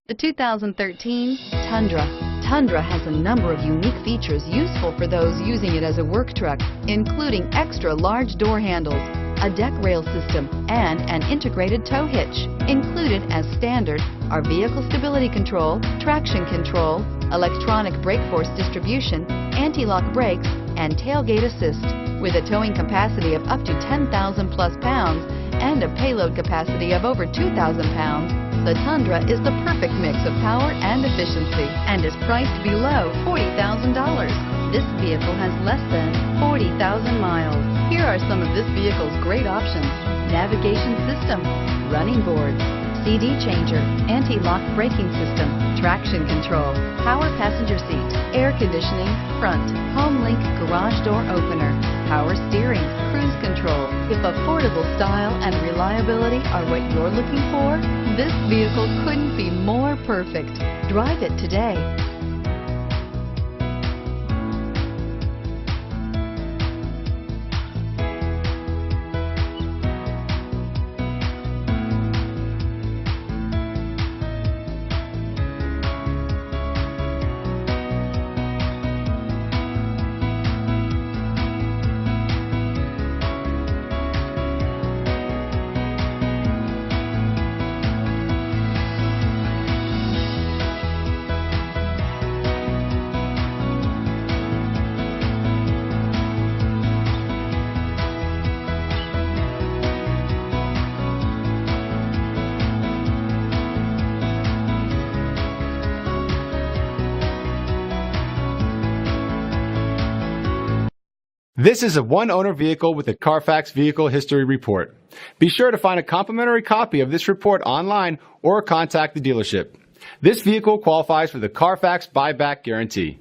The 2013 Tundra. Tundra has a number of unique features useful for those using it as a work truck, including extra large door handles, a deck rail system, and an integrated tow hitch. Included as standard are vehicle stability control, traction control, electronic brake force distribution, anti-lock brakes, and tailgate assist. With a towing capacity of up to 10,000 plus pounds and a payload capacity of over 2,000 pounds, the Tundra is the perfect mix of power and efficiency and is priced below $40,000. This vehicle has less than 40,000 miles. Here are some of this vehicle's great options: navigation system, running boards, CD changer, anti-lock braking system, traction control, power passenger seat, air conditioning, front, home link garage door opener, power steering, cruise control. If affordable style and reliability are what you're looking for, this vehicle couldn't be more perfect. Drive it today. This is a one-owner vehicle with a Carfax Vehicle History Report. Be sure to find a complimentary copy of this report online or contact the dealership. This vehicle qualifies for the Carfax Buyback Guarantee.